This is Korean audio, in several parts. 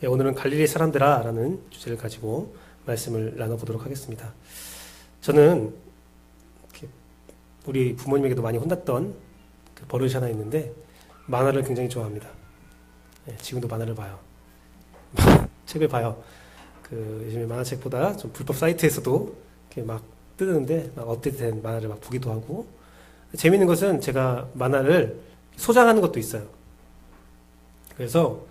예, 오늘은 갈릴리 사람들아 라는 주제를 가지고 말씀을 나눠보도록 하겠습니다. 저는 우리 부모님에게도 많이 혼났던 그 버릇이 하나 있는데 만화를 굉장히 좋아합니다. 예, 지금도 만화를 봐요. 책을 봐요. 요즘에 만화책보다 좀 불법 사이트에서도 이렇게 막 뜨는데 막 업데이트된 만화를 막 보기도 하고, 재밌는 것은 제가 만화를 소장하는 것도 있어요. 그래서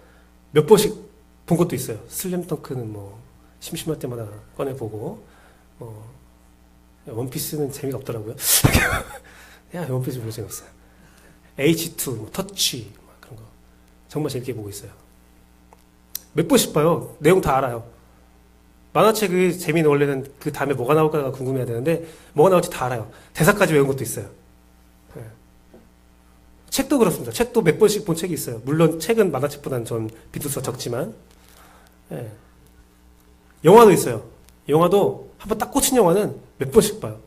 몇 번씩 본 것도 있어요. 슬램덩크는 뭐 심심할 때마다 꺼내보고, 원피스는 재미가 없더라고요. 야, 원피스 별로 재미없어요. H2, 뭐, 터치, 막 그런 거 정말 재밌게 보고 있어요. 몇 번씩 봐요. 내용 다 알아요. 만화책의 재미는 원래는 그 다음에 뭐가 나올까가 궁금해야 되는데 뭐가 나올지 다 알아요. 대사까지 외운 것도 있어요. 네. 책도 그렇습니다. 책도 몇 번씩 본 책이 있어요. 물론 책은 만화책보다는 좀 빈도수가 적지만. 네. 영화도 있어요. 영화도 한번 딱 꽂힌 영화는 몇 번씩 봐요.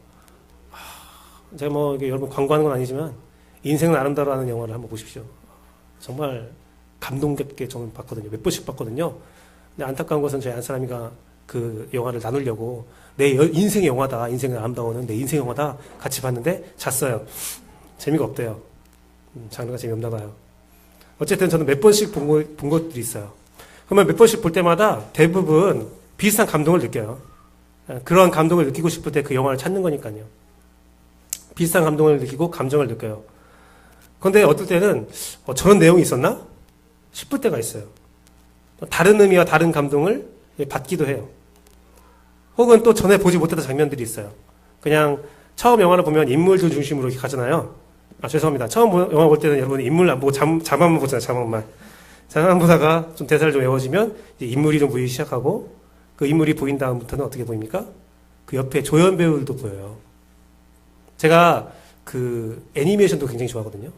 제가 뭐 여러분 광고하는 건 아니지만 인생은 아름다워라는 영화를 한번 보십시오. 정말 감동 깊게 저는 봤거든요. 몇 번씩 봤거든요. 근데 안타까운 것은 저희 안사람이가 그 영화를 나누려고 내 인생의 영화다, 인생은 아름다워는 내 인생 영화다 같이 봤는데 잤어요. 재미가 없대요. 장르가 재미없나 봐요. 어쨌든 저는 몇 번씩 본 것들이 있어요. 그러면 몇 번씩 볼 때마다 대부분 비슷한 감동을 느껴요. 그런 감동을 느끼고 싶을 때 그 영화를 찾는 거니까요. 비슷한 감동을 느끼고 감정을 느껴요. 그런데 어떨 때는 저런 내용이 있었나? 싶을 때가 있어요. 다른 의미와 다른 감동을 받기도 해요. 혹은 또 전에 보지 못했던 장면들이 있어요. 그냥 처음 영화를 보면 인물들 중심으로 이렇게 가잖아요. 죄송합니다. 처음 영화 볼 때는 여러분 인물 안 보고 자막만 보잖아요. 자막만 보다가 좀 대사를 좀 외워지면 이제 인물이 좀 보이기 시작하고, 그 인물이 보인 다음부터는 어떻게 보입니까? 그 옆에 조연 배우들도 보여요. 제가 그 애니메이션도 굉장히 좋아하거든요.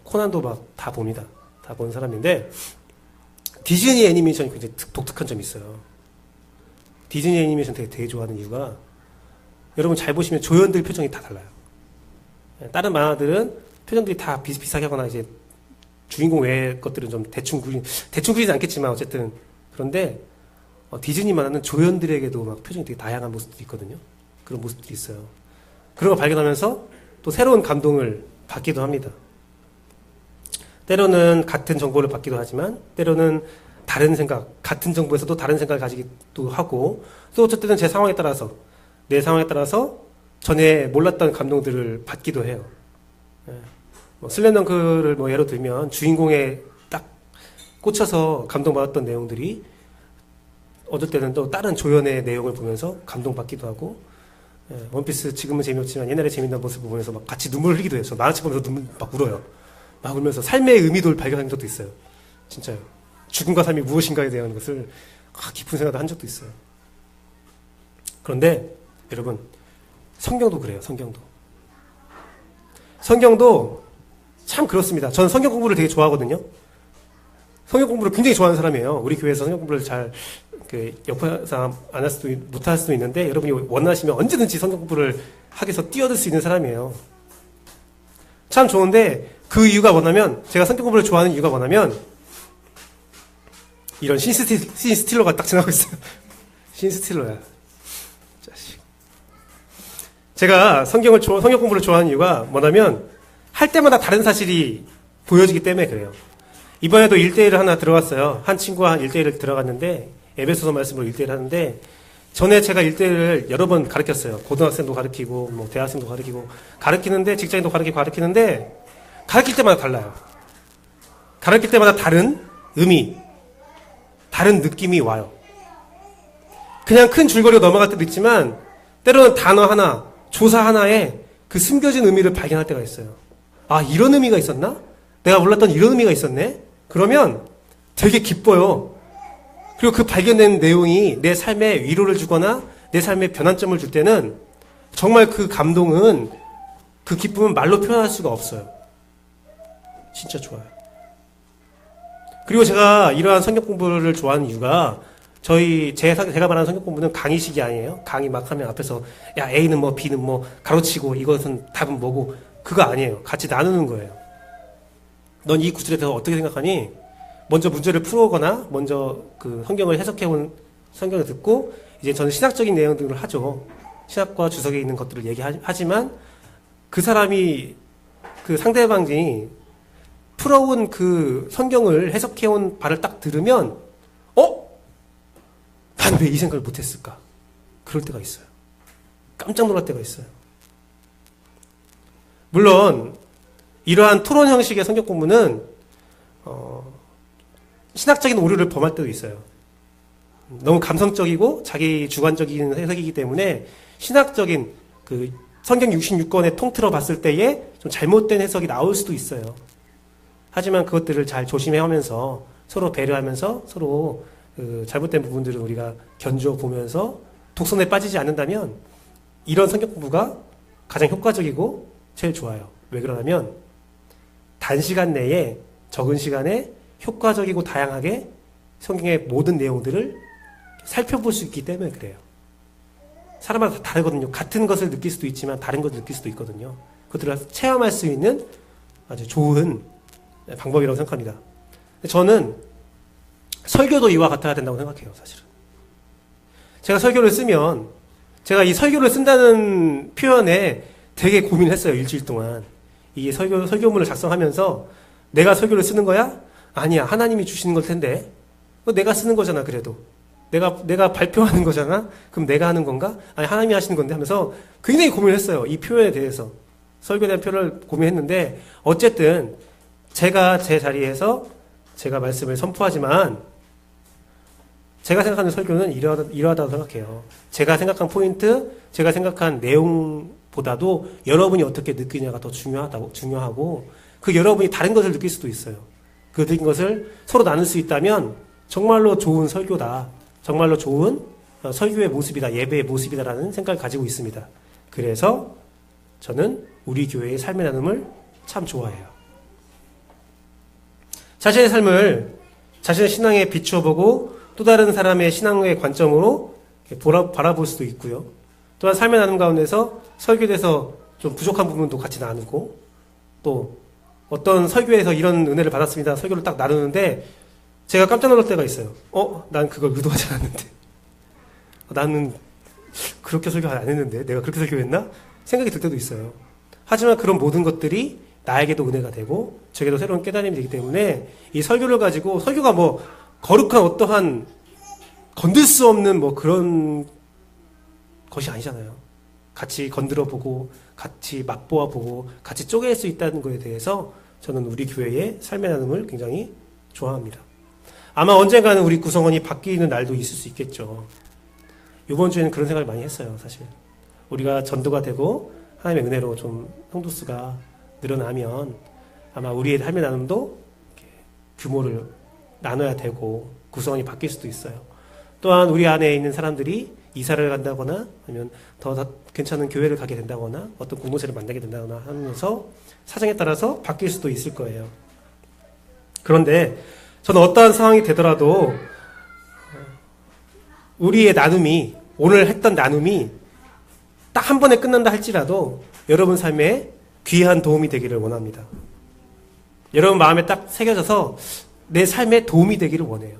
코난도 막 다 봅니다. 다 본 사람인데 디즈니 애니메이션이 굉장히 독특한 점이 있어요. 디즈니 애니메이션 되게 좋아하는 이유가, 여러분 잘 보시면 조연들 표정이 다 달라요. 다른 만화들은 표정들이 다 비슷비슷하게 하거나 이제 주인공 외의 것들은 좀 대충 그리지 않겠지만 어쨌든, 그런데 디즈니 만화는 조연들에게도 막 표정이 되게 다양한 모습들이 있거든요. 그런 모습들이 있어요. 그런 걸 발견하면서 또 새로운 감동을 받기도 합니다. 때로는 같은 정보를 받기도 하지만 때로는 다른 생각, 같은 정보에서도 다른 생각을 가지기도 하고, 또 어쨌든 내 상황에 따라서 전에 몰랐던 감동들을 받기도 해요. 슬램덩크를 예로 들면 주인공에 딱 꽂혀서 감동받았던 내용들이 어떨 때는 또 다른 조연의 내용을 보면서 감동받기도 하고, 원피스 지금은 재미없지만 옛날에 재밌는 모습을 보면서 막 같이 눈물을 흘리기도 해요. 저 만화책 보면서 눈물 막 울어요. 막 울면서 삶의 의미도를 발견한 적도 있어요. 진짜요. 죽음과 삶이 무엇인가에 대한 것을 깊은 생각을 한 적도 있어요. 그런데 여러분, 성경도 그래요. 성경도 참 그렇습니다. 저는 성경 공부를 되게 좋아하거든요. 성경 공부를 굉장히 좋아하는 사람이에요. 우리 교회에서 성경 공부를 잘 옆에서 못할 수도 있는데, 여러분이 원하시면 언제든지 성경 공부를 하기 위해서 뛰어들 수 있는 사람이에요. 참 좋은데, 그 이유가 뭐냐면, 제가 성경 공부를 좋아하는 이유가 뭐냐면, 이런 신스틸러가 딱 지나고 있어요. 신스틸러야. 자식. 제가 성경 공부를 좋아하는 이유가 뭐냐면, 할 때마다 다른 사실이 보여지기 때문에 그래요. 이번에도 1대1을 하나 들어갔어요. 한 친구와 1대1을 들어갔는데, 에베소서 말씀으로 1대1 하는데, 전에 제가 1대1을 여러 번 가르쳤어요. 고등학생도 가르치고, 대학생도 가르치는데, 직장인도 가르치는데, 가르칠 때마다 달라요. 가르칠 때마다 다른 의미, 다른 느낌이 와요. 그냥 큰 줄거리로 넘어갈 때도 있지만, 때로는 단어 하나, 조사 하나에 그 숨겨진 의미를 발견할 때가 있어요. 아, 이런 의미가 있었나? 내가 몰랐던 이런 의미가 있었네? 그러면 되게 기뻐요. 그리고 그 발견된 내용이 내 삶에 위로를 주거나 내 삶에 변환점을 줄 때는 정말 그 감동은, 그 기쁨은 말로 표현할 수가 없어요. 진짜 좋아요. 그리고 제가 이러한 성경 공부를 좋아하는 이유가, 제가 말하는 성경 공부는 강의식이 아니에요. 강의 막 하면 앞에서, 야, A는 뭐, B는 뭐, 가로치고, 이것은 답은 뭐고, 그거 아니에요. 같이 나누는 거예요. 넌 이 구절에 대해서 어떻게 생각하니? 먼저 문제를 풀어오거나 먼저 그 성경을 해석해온 성경을 듣고 이제 저는 신학적인 내용들을 하죠. 신학과 주석에 있는 것들을 얘기하지만 그 사람이 그 상대방이 풀어온 그 성경을 해석해온 바를 딱 들으면 난 왜 이 생각을 못했을까? 그럴 때가 있어요. 깜짝 놀랄 때가 있어요. 물론 이러한 토론 형식의 성경 공부는 신학적인 오류를 범할 때도 있어요. 너무 감성적이고 자기 주관적인 해석이기 때문에 신학적인 그 성경 66권에 통틀어 봤을 때에 좀 잘못된 해석이 나올 수도 있어요. 하지만 그것들을 잘 조심해하면서 서로 배려하면서 서로 그 잘못된 부분들을 우리가 견주어 보면서 독선에 빠지지 않는다면 이런 성경 공부가 가장 효과적이고 제일 좋아요. 왜 그러냐면 단시간 내에 적은 시간에 효과적이고 다양하게 성경의 모든 내용들을 살펴볼 수 있기 때문에 그래요. 사람마다 다 다르거든요. 같은 것을 느낄 수도 있지만 다른 것을 느낄 수도 있거든요. 그것들을 체험할 수 있는 아주 좋은 방법이라고 생각합니다. 저는 설교도 이와 같아야 된다고 생각해요. 사실은 제가 설교를 쓰면 제가 이 설교를 쓴다는 표현에 되게 고민했어요. 일주일 동안 이 설교문을 작성하면서 내가 설교를 쓰는 거야? 아니야, 하나님이 주시는 걸 텐데 내가 쓰는 거잖아. 그래도 내가 발표하는 거잖아. 그럼 내가 하는 건가? 아니, 하나님이 하시는 건데 하면서 굉장히 고민했어요. 이 표현에 대해서 설교에 대한 표현을 고민했는데 어쨌든 제가 제 자리에서 제가 말씀을 선포하지만 제가 생각하는 설교는 이러하다고 생각해요. 제가 생각한 포인트, 제가 생각한 내용보다도 여러분이 어떻게 느끼냐가 더 중요하고 그 여러분이 다른 것을 느낄 수도 있어요. 그 느낀 것을 서로 나눌 수 있다면 정말로 좋은 설교다. 정말로 좋은 설교의 모습이다. 예배의 모습이다라는 생각을 가지고 있습니다. 그래서 저는 우리 교회의 삶의 나눔을 참 좋아해요. 자신의 삶을 자신의 신앙에 비추어 보고 또 다른 사람의 신앙의 관점으로 바라볼 수도 있고요. 또한 삶의 나눔 가운데서 설교에 대해서 좀 부족한 부분도 같이 나누고 또 어떤 설교에서 이런 은혜를 받았습니다. 설교를 딱 나누는데 제가 깜짝 놀랄 때가 있어요. 난 그걸 의도하지 않았는데. 나는 그렇게 설교 안 했는데 내가 그렇게 설교했나? 생각이 들 때도 있어요. 하지만 그런 모든 것들이 나에게도 은혜가 되고 저에게도 새로운 깨달음이 되기 때문에 이 설교를 가지고 설교가 뭐 거룩한 어떠한 건들 수 없는 뭐 그런 것이 아니잖아요. 같이 건드려 보고 같이 맛보아 보고 같이 쪼갤 수 있다는 것에 대해서 저는 우리 교회의 삶의 나눔을 굉장히 좋아합니다. 아마 언젠가는 우리 구성원이 바뀌는 날도 있을 수 있겠죠. 이번 주에는 그런 생각을 많이 했어요. 사실 우리가 전도가 되고 하나님의 은혜로 좀 성도수가 늘어나면 아마 우리의 삶의 나눔도 규모를 나눠야 되고 구성원이 바뀔 수도 있어요. 또한 우리 안에 있는 사람들이 이사를 간다거나 아니면 더 괜찮은 교회를 가게 된다거나 어떤 공동체를 만나게 된다거나 하면서 사정에 따라서 바뀔 수도 있을 거예요. 그런데 저는 어떠한 상황이 되더라도 우리의 나눔이 오늘 했던 나눔이 딱 한 번에 끝난다 할지라도 여러분 삶에 귀한 도움이 되기를 원합니다. 여러분 마음에 딱 새겨져서 내 삶에 도움이 되기를 원해요.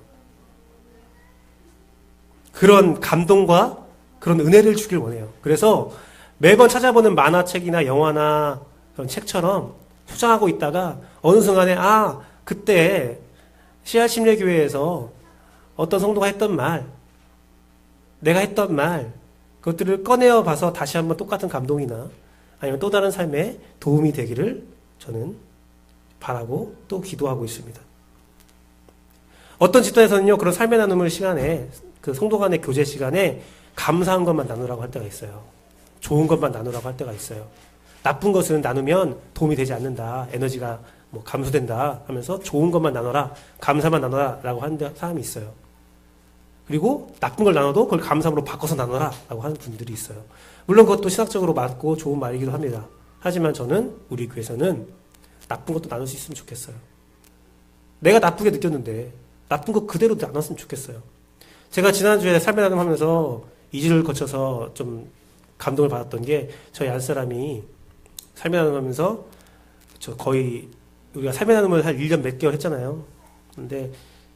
그런 감동과 그런 은혜를 주길 원해요. 그래서 매번 찾아보는 만화책이나 영화나 그런 책처럼 소장하고 있다가 어느 순간에 그때 CR 침례교회에서 어떤 성도가 했던 말, 내가 했던 말, 그것들을 꺼내어 봐서 다시 한번 똑같은 감동이나 아니면 또 다른 삶에 도움이 되기를 저는 바라고 또 기도하고 있습니다. 어떤 집단에서는요, 그런 삶의 나눔을 시간에, 그 성도 간의 교제 시간에 감사한 것만 나누라고 할 때가 있어요. 좋은 것만 나누라고 할 때가 있어요. 나쁜 것은 나누면 도움이 되지 않는다. 에너지가 뭐 감소된다 하면서 좋은 것만 나눠라. 감사만 나눠라. 라고 하는 사람이 있어요. 그리고 나쁜 걸 나눠도 그걸 감사함으로 바꿔서 나눠라. 라고 하는 분들이 있어요. 물론 그것도 신학적으로 맞고 좋은 말이기도 합니다. 하지만 저는 우리 교회에서는 나쁜 것도 나눌 수 있으면 좋겠어요. 내가 나쁘게 느꼈는데 나쁜 거 그대로 나눴으면 좋겠어요. 제가 지난주에 삶의 나눔 하면서 2주를 거쳐서 좀 감동을 받았던 게 저희 안사람이 삶의 나눔 하면서 거의 우리가 삶의 나눔을 한 1년 몇 개월 했잖아요. 근데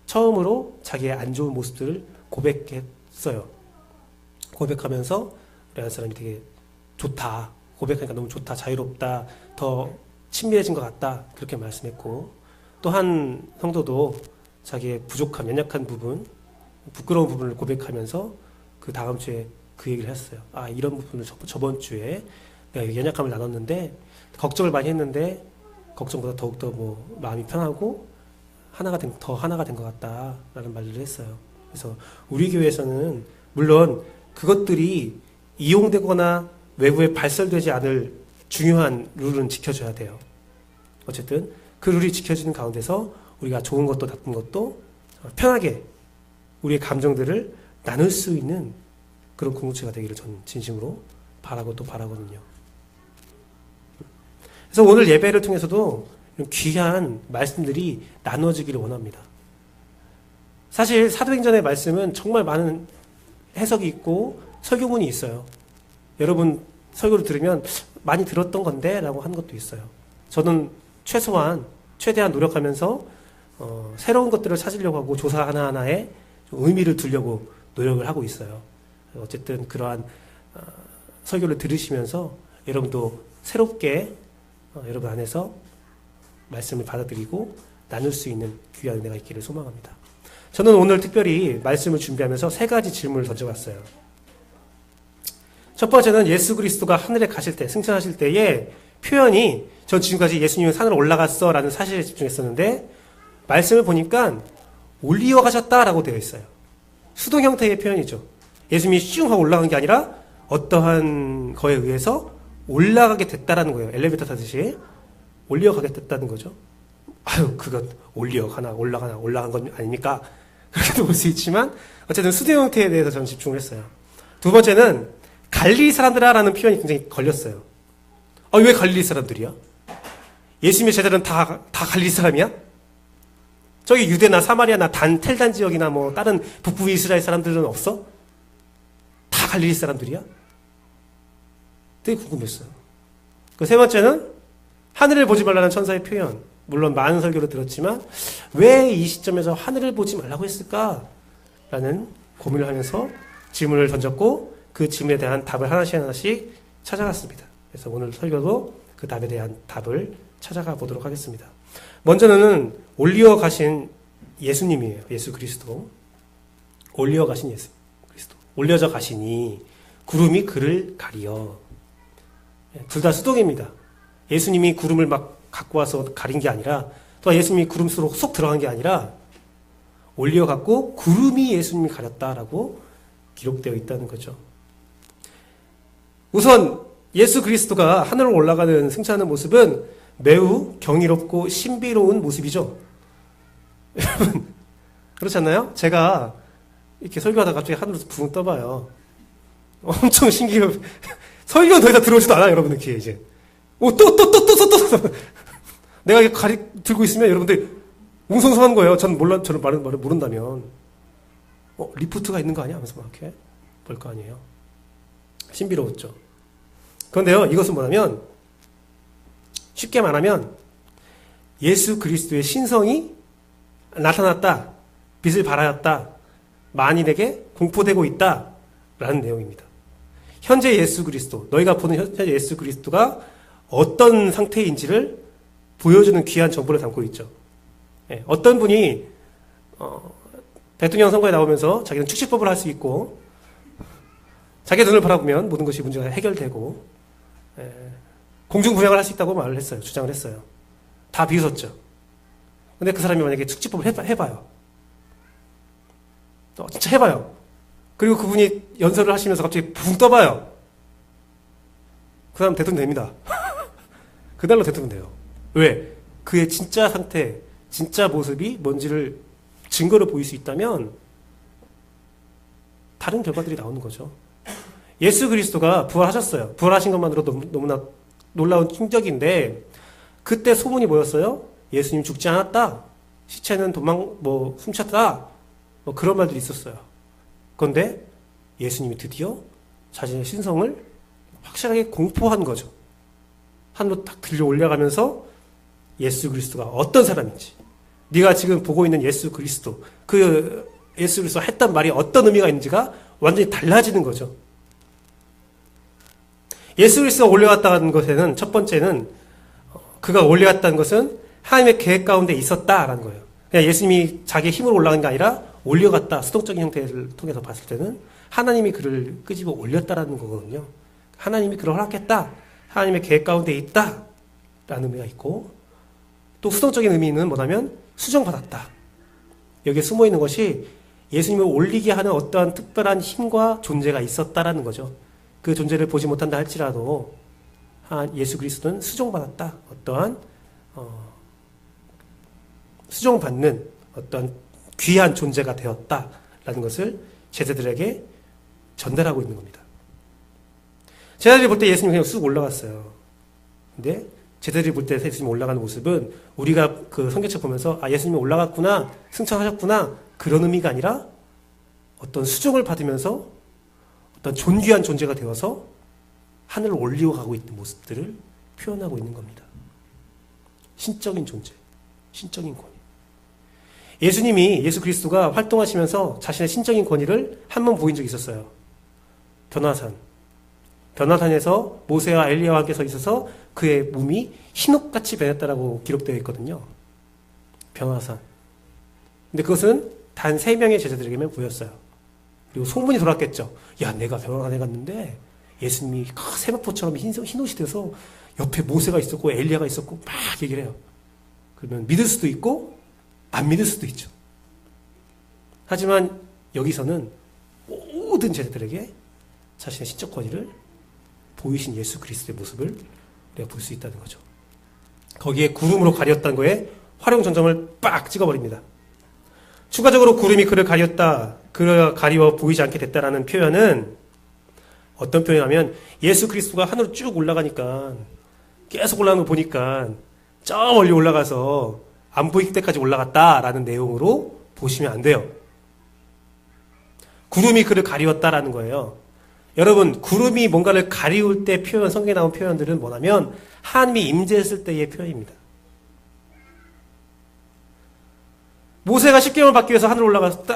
처음으로 자기의 안 좋은 모습들을 고백했어요. 고백하면서 우리 한 사람이 되게 좋다. 고백하니까 너무 좋다. 자유롭다. 더 친밀해진 것 같다. 그렇게 말씀했고, 또 한 성도도 자기의 부족함, 연약한 부분, 부끄러운 부분을 고백하면서 그 다음 주에 그 얘기를 했어요. 아, 이런 부분을 저번 주에 내가 연약함을 나눴는데 걱정을 많이 했는데 걱정보다 더욱더 뭐 마음이 편하고 더 하나가 된 것 같다라는 말을 했어요. 그래서 우리 교회에서는 물론 그것들이 이용되거나 외부에 발설되지 않을 중요한 룰은 지켜줘야 돼요. 어쨌든 그 룰이 지켜지는 가운데서 우리가 좋은 것도 나쁜 것도 편하게 우리의 감정들을 나눌 수 있는 그런 공동체가 되기를 저는 진심으로 바라고 또 바라거든요. 그래서 오늘 예배를 통해서도 이런 귀한 말씀들이 나누어지기를 원합니다. 사실 사도행전의 말씀은 정말 많은 해석이 있고 설교문이 있어요. 여러분 설교를 들으면 많이 들었던 건데 라고 하는 것도 있어요. 저는 최대한 노력하면서 새로운 것들을 찾으려고 하고 조사 하나하나에 의미를 두려고 노력을 하고 있어요. 어쨌든 그러한 설교를 들으시면서 여러분도 새롭게 여러분 안에서 말씀을 받아들이고 나눌 수 있는 귀한 은혜가 있기를 소망합니다. 저는 오늘 특별히 말씀을 준비하면서 3가지 질문을 던져봤어요. 첫 번째는 예수 그리스도가 하늘에 가실 때, 승천하실 때의 표현이, 전 지금까지 예수님은 산으로 올라갔어 라는 사실에 집중했었는데 말씀을 보니까 올리어 가셨다라고 되어 있어요. 수동 형태의 표현이죠. 예수님이 슝 하고 올라간 게 아니라 어떠한 거에 의해서 올라가게 됐다라는 거예요. 엘리베이터 타듯이 올리어 가게 됐다는 거죠. 아유, 그건 올라간 건 아닙니까? 그렇게도 볼 수 있지만 어쨌든 수동 형태에 대해서 저는 집중을 했어요. 두 번째는 갈릴리 사람들아라는 표현이 굉장히 걸렸어요. 왜 갈릴리 사람들이야? 예수님의 제자들은 다 갈릴리 사람이야? 저기 유대나 사마리아나 텔단 지역이나 뭐 다른 북부 이스라엘 사람들은 없어? 다 갈릴리 사람들이야? 되게 궁금했어요. 그 세 번째는 하늘을 보지 말라는 천사의 표현. 물론 많은 설교를 들었지만 왜 이 시점에서 하늘을 보지 말라고 했을까라는 고민을 하면서 질문을 던졌고 그 질문에 대한 답을 하나씩 찾아갔습니다. 그래서 오늘 설교도 그 답에 대한 답을 찾아가 보도록 하겠습니다. 먼저는 올리어 가신 예수님이에요. 예수 그리스도. 올리어 가신 예수 그리스도. 올려져 가시니 구름이 그를 가리어. 둘 다 수동입니다. 예수님이 구름을 막 갖고 와서 가린 게 아니라, 또 예수님이 구름 속으로 쏙 들어간 게 아니라 올리어 갖고 구름이 예수님을 가렸다라고 기록되어 있다는 거죠. 우선 예수 그리스도가 하늘로 올라가는 승천하는 모습은 매우 경이롭고 신비로운 모습이죠. 여러분 그렇지 않나요? 제가 이렇게 설교하다가 갑자기 하늘로 붕 떠봐요. 엄청 신기해요. 설교는 더 이상 들어오지도 않아요, 여러분들 귀에 이제. 또. 내가 이렇게 들고 있으면 여러분들 웅성성한 거예요. 저는 말을 모른다면. 리프트가 있는 거 아니야? 하면서 막 이렇게 볼 거 아니에요. 신비로웠죠. 그런데요, 이것은 뭐냐면, 쉽게 말하면, 예수 그리스도의 신성이 나타났다, 빛을 발하였다, 만인에게 공포되고 있다, 라는 내용입니다. 현재 예수 그리스도, 너희가 보는 현재 예수 그리스도가 어떤 상태인지를 보여주는 귀한 정보를 담고 있죠. 어떤 분이 대통령 선거에 나오면서 자기는 축지법을 할 수 있고 자기 눈을 바라보면 모든 것이 문제가 해결되고 공중부양을 할 수 있다고 말을 했어요. 주장을 했어요. 다 비웃었죠. 근데 그 사람이 만약에 축지법을 해봐요. 진짜 해봐요. 그리고 그분이 연설을 하시면서 갑자기 붕 떠봐요. 그 사람 대통령 됩니다. 그날로 대통령 돼요. 왜? 그의 진짜 상태, 진짜 모습이 뭔지를 증거로 보일 수 있다면 다른 결과들이 나오는 거죠. 예수 그리스도가 부활하셨어요. 부활하신 것만으로도 너무나 놀라운 충격인데 그때 소문이 뭐였어요? 예수님 죽지 않았다. 시체는 숨쳤다. 그런 말들이 있었어요. 그런데 예수님이 드디어 자신의 신성을 확실하게 공포한 거죠. 하늘로 딱 들려 올라가면서 예수 그리스도가 어떤 사람인지, 네가 지금 보고 있는 예수 그리스도, 그 예수 그리스도가 했던 말이 어떤 의미가 있는지가 완전히 달라지는 거죠. 예수 그리스도가 올려갔다는 것에는 첫 번째는 그가 올려갔다는 것은 하나님의 계획 가운데 있었다라는 거예요. 그냥 예수님이 자기의 힘으로 올라간 게 아니라 올려갔다. 수동적인 형태를 통해서 봤을 때는 하나님이 그를 끄집어 올렸다라는 거거든요. 하나님이 그를 허락했다. 하나님의 계획 가운데 있다. 라는 의미가 있고, 또 수동적인 의미는 뭐냐면 수정받았다. 여기에 숨어 있는 것이 예수님을 올리게 하는 어떠한 특별한 힘과 존재가 있었다라는 거죠. 그 존재를 보지 못한다 할지라도 예수 그리스도는 수정받았다. 어떠한 수정받는 어떠한 귀한 존재가 되었다라는 것을 제자들에게 전달하고 있는 겁니다. 제자들이 볼 때 예수님이 그냥 쑥 올라갔어요. 근데 제자들이 볼 때 예수님이 올라가는 모습은 우리가 그 성경책 보면서 예수님이 올라갔구나, 승천하셨구나, 그런 의미가 아니라 어떤 수종을 받으면서 어떤 존귀한 존재가 되어서 하늘을 올리어가고 있는 모습들을 표현하고 있는 겁니다. 신적인 존재, 신적인 권위. 예수님이, 예수 그리스도가 활동하시면서 자신의 신적인 권위를 한 번 보인 적이 있었어요. 변화산에서 모세와 엘리야와 함께 서 있어서 그의 몸이 흰옷같이 변했다라고 기록되어 있거든요. 변화산. 근데 그것은 단 3명의 제자들에게만 보였어요. 그리고 소문이 돌았겠죠. 야, 내가 변화산에 갔는데 예수님이 세마포처럼 흰옷이 돼서 옆에 모세가 있었고 엘리야가 있었고 막 얘기를 해요. 그러면 믿을 수도 있고 안 믿을 수도 있죠. 하지만 여기서는 모든 제자들에게 자신의 신적 권위를 보이신 예수 그리스도의 모습을 우리가 볼 수 있다는 거죠. 거기에 구름으로 가렸다는 거에 활용점점을 빡 찍어버립니다. 추가적으로 구름이 그를 가렸다, 그를 가리워 보이지 않게 됐다라는 표현은 어떤 표현이냐면 예수 그리스도가 하늘로 쭉 올라가니까 계속 올라가는 거 보니까 저 멀리 올라가서 안 보이기 때까지 올라갔다라는 내용으로 보시면 안 돼요. 구름이 그를 가리웠다라는 거예요. 여러분, 구름이 뭔가를 가리울 때 표현, 성경에 나온 표현들은 뭐냐면 하나님이 임재했을 때의 표현입니다. 모세가 십계명을 받기 위해서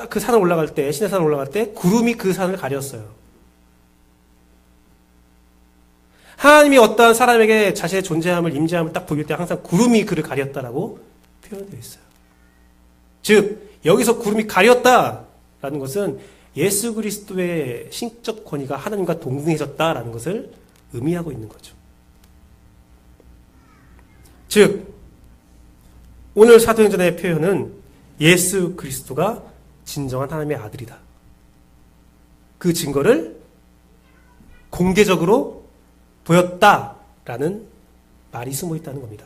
그 산을 올라갈 때, 시내 산을 올라갈 때 구름이 그 산을 가렸어요. 하나님이 어떠한 사람에게 자신의 존재함을, 임재함을 딱 보일 때 항상 구름이 그를 가렸다라고 표현되어 있어요. 즉, 여기서 구름이 가렸다라는 것은 예수 그리스도의 신적 권위가 하나님과 동등해졌다라는 것을 의미하고 있는 거죠. 즉, 오늘 사도행전의 표현은 예수 그리스도가 진정한 하나님의 아들이다. 그 증거를 공개적으로 보였다라는 말이 숨어 있다는 겁니다.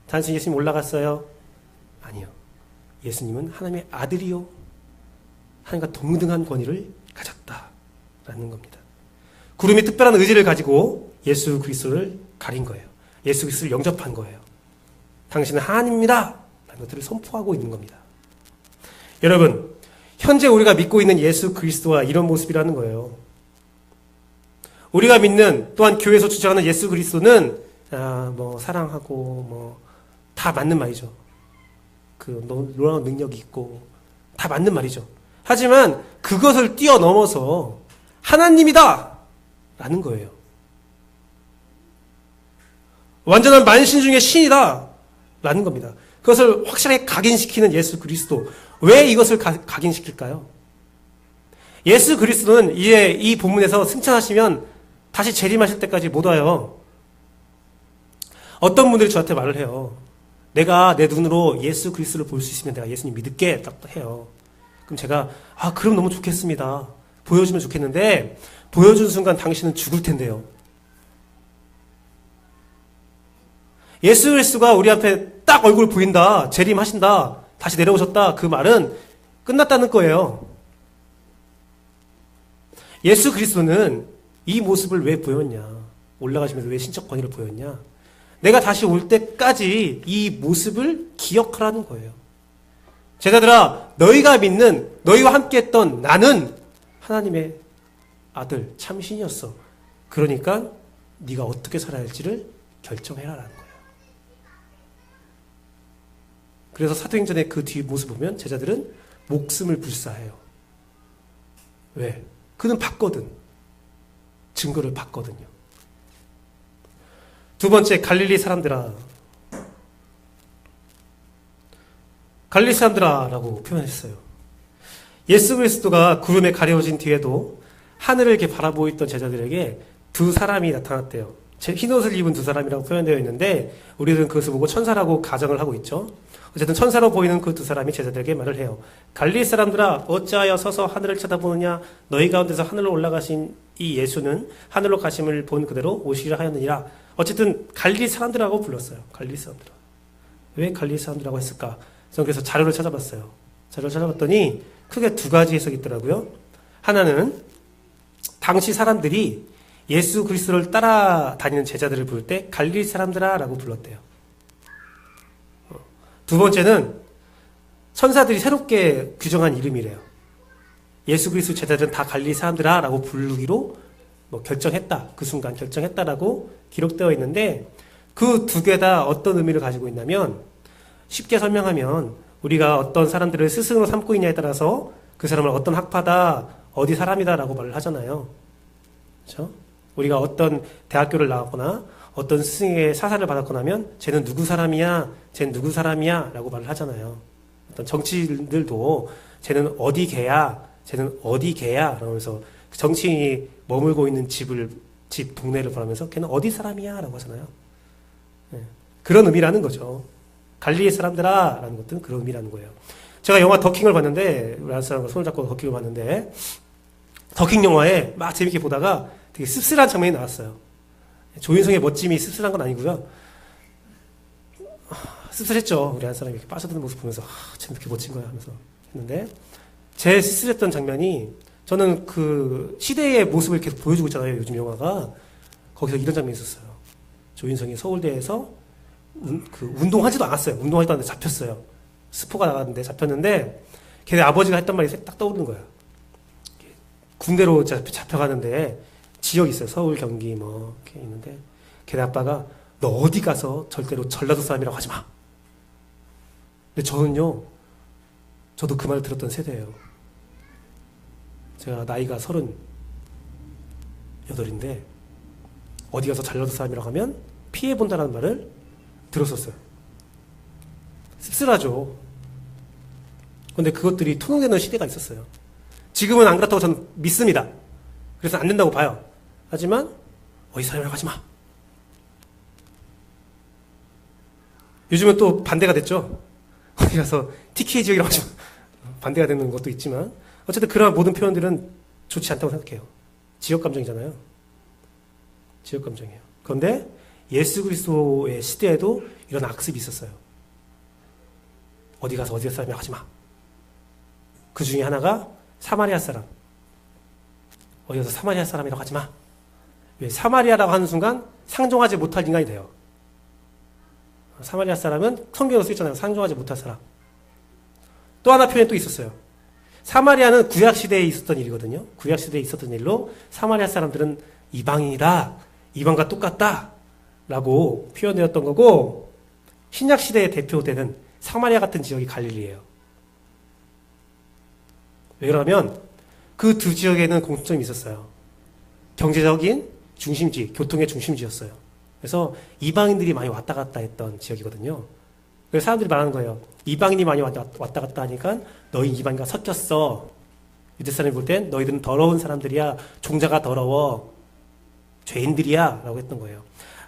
단순히 예수님 올라갔어요? 아니요. 예수님은 하나님의 아들이요, 하나님과 동등한 권위를 가졌다라는 겁니다. 구름이 특별한 의지를 가지고 예수 그리스도를 가린 거예요. 예수 그리스도를 영접한 거예요. 당신은 하나님입니다 라는 것들을 선포하고 있는 겁니다. 여러분, 현재 우리가 믿고 있는 예수 그리스도와 이런 모습이라는 거예요. 우리가 믿는, 또한 교회에서 주장하는 예수 그리스도는 사랑하고 다 맞는 말이죠. 그 놀라운 능력이 있고 다 맞는 말이죠. 하지만 그것을 뛰어넘어서 하나님이다 라는 거예요. 완전한 만신 중에 신이다 라는 겁니다. 그것을 확실하게 각인시키는 예수 그리스도. 왜 이것을 각인시킬까요? 예수 그리스도는 이제 이 본문에서 승천하시면 다시 재림하실 때까지 못 와요. 어떤 분들이 저한테 말을 해요. 내가 내 눈으로 예수 그리스도를 볼 수 있으면 내가 예수님 믿을게 딱 해요. 그럼 제가 그럼 너무 좋겠습니다. 보여주면 좋겠는데 보여준 순간 당신은 죽을 텐데요. 예수 그리스도가 우리 앞에 딱 얼굴 보인다, 재림하신다, 다시 내려오셨다, 그 말은 끝났다는 거예요. 예수 그리스도는 이 모습을 왜 보였냐, 올라가시면서 왜 신적 권위를 보였냐, 내가 다시 올 때까지 이 모습을 기억하라는 거예요. 제자들아, 너희가 믿는, 너희와 함께 했던 나는 하나님의 아들, 참신이었어. 그러니까 네가 어떻게 살아야 할지를 결정해라라는 거예요. 그래서 사도행전의 그 뒤 모습 보면 제자들은 목숨을 불사해요. 왜? 그는 봤거든. 증거를 봤거든요. 두 번째, 갈릴리 사람들아. 갈릴리 사람들아라고 표현했어요. 예수 그리스도가 구름에 가려진 뒤에도 하늘을 이렇게 바라보고 있던 제자들에게 두 사람이 나타났대요. 흰옷을 입은 두 사람이라고 표현되어 있는데 우리들은 그것을 보고 천사라고 가정을 하고 있죠. 어쨌든 천사로 보이는 그 두 사람이 제자들에게 말을 해요. 갈릴리 사람들아, 어찌하여 서서 하늘을 쳐다보느냐? 너희 가운데서 하늘로 올라가신 이 예수는 하늘로 가심을 본 그대로 오시리라 하였느니라. 어쨌든 갈릴리 사람들이라고 불렀어요. 갈릴리 사람들. 왜 갈릴리 사람들이라고 했을까? 저는 그래서 자료를 찾아봤어요. 자료를 찾아봤더니 크게 두 가지 해석이 있더라고요. 하나는 당시 사람들이 예수 그리스도를 따라다니는 제자들을 부를 때 갈릴리 사람들아 라고 불렀대요. 두 번째는 천사들이 새롭게 규정한 이름이래요. 예수 그리스도 제자들은 다 갈릴리 사람들아 라고 부르기로 결정했다. 그 순간 결정했다라고 기록되어 있는데 그 두 개 다 어떤 의미를 가지고 있냐면 쉽게 설명하면 우리가 어떤 사람들을 스승으로 삼고 있냐에 따라서 그 사람을 어떤 학파다, 어디 사람이다라고 말을 하잖아요. 그렇죠? 우리가 어떤 대학교를 나왔거나 어떤 스승에게 사사를 받았거나 하면 쟤는 누구 사람이야, 쟤는 누구 사람이야 라고 말을 하잖아요. 어떤 정치인들도 쟤는 어디 개야, 쟤는 어디 개야 라면서 정치인이 머물고 있는 집 동네를 보면서 걔는 어디 사람이야 라고 하잖아요. 네. 그런 의미라는 거죠. 갈릴리 사람들아 라는 것들은 그런 의미라는 거예요. 제가 영화 더킹을 봤는데 우리 한 사람과 손을 잡고 더킹을 봤는데 더킹 영화에 막 재밌게 보다가 되게 씁쓸한 장면이 나왔어요. 조인성의 멋짐이 씁쓸한 건 아니고요. 씁쓸했죠. 우리 한 사람이 이렇게 빠져드는 모습 보면서 참 이렇게 멋진 거야 하면서 했는데 제 씁쓸했던 장면이 저는 그 시대의 모습을 계속 보여주고 있잖아요. 요즘 영화가. 거기서 이런 장면이 있었어요. 조인성이 서울대에서 운동하지도 않았어요. 운동하지도 않았는데 잡혔어요. 스포가 나갔는데 잡혔는데 걔네 아버지가 했던 말이 딱 떠오르는 거야. 군대로 잡혀가는데 지역이 있어요. 서울, 경기 이렇게 있는데 걔네 아빠가 너 어디 가서 절대로 전라도 사람이라고 하지 마. 근데 저도 그 말을 들었던 세대예요. 제가 나이가 38인데 어디 가서 전라도 사람이라고 하면 피해본다는 말을 들었었어요. 씁쓸하죠. 근데 그것들이 통용되는 시대가 있었어요. 지금은 안 그렇다고 저는 믿습니다. 그래서 안 된다고 봐요. 하지만 어디 사람이라고 하지 마. 요즘은 또 반대가 됐죠. 어디 가서 TK 지역이라고 하지 마. 반대가 되는 것도 있지만 어쨌든 그러한 모든 표현들은 좋지 않다고 생각해요. 지역 감정이잖아요. 지역 감정이에요. 그런데 예수 그리스도의 시대에도 이런 악습이 있었어요. 어디 가서 어디 사람이라고 하지 마. 그 중에 하나가 사마리아 사람. 어디 가서 사마리아 사람이라고 하지 마. 왜? 사마리아라고 하는 순간 상종하지 못할 인간이 돼요. 사마리아 사람은 성경에도 쓰였잖아요. 상종하지 못할 사람. 또 하나 표현이 또 있었어요. 사마리아는 구약시대에 있었던 일이거든요. 구약시대에 있었던 일로 사마리아 사람들은 이방인이다. 이방과 똑같다. 라고 표현되었던 거고 신약시대에 대표되는 사마리아 같은 지역이 갈릴리예요. 왜 그러면 그 두 지역에는 공통점이 있었어요. 경제적인 중심지, 교통의 중심지였어요. 그래서 이방인들이 많이 왔다 갔다 했던 지역이거든요. 그래서 사람들이 말하는 거예요. 이방인이 많이 왔다 갔다 하니까 너희 이방인과 섞였어. 유대 사람이 볼 땐 너희들은 더러운 사람들이야. 종자가 더러워. 죄인들이야. 라고 했던 거예요.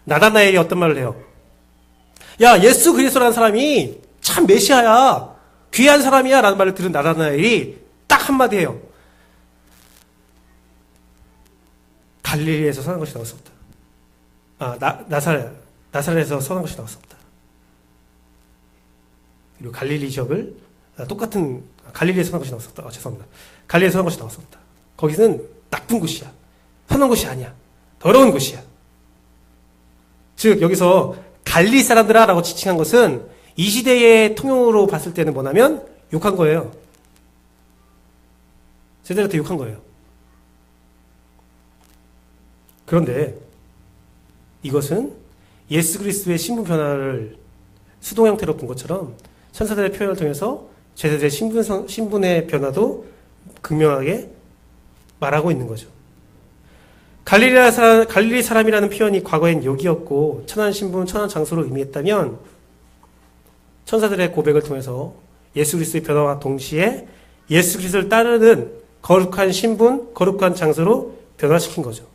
나다나엘이 어떤 말을 해요? 야, 예수 그리스도라는 사람이 참 메시아야. 귀한 사람이야. 라는 말을 들은 나다나엘이 딱 한마디 해요. 갈릴리에서 선한 것이 나올 수 없다. 나사렛에서 선한 것이 나올 수 없다. 그리고 갈릴리 지역을 똑같은 갈릴리에서 선한 것이 나올 수 없다. 죄송합니다. 갈릴리에서 선한 것이 나올 수 없다. 거기는 나쁜 곳이야. 선한 곳이 아니야. 더러운 곳이야. 즉 여기서 갈릴리 사람들아 라고 지칭한 것은 이 시대의 통용으로 봤을 때는 뭐냐면 욕한 거예요. 제자들한테 욕한 거예요. 그런데 이것은 예수 그리스도의 신분 변화를 수동 형태로 본 것처럼 천사들의 표현을 통해서 제자들의 신분의 변화도 극명하게 말하고 있는 거죠. 갈릴리 사람이라는 표현이 과거엔 욕이었고 천한 신분, 천한 장소를 의미했다면 천사들의 고백을 통해서 예수 그리스도의 변화와 동시에 예수 그리스도를 따르는 거룩한 신분, 거룩한 장소로 변화시킨 거죠.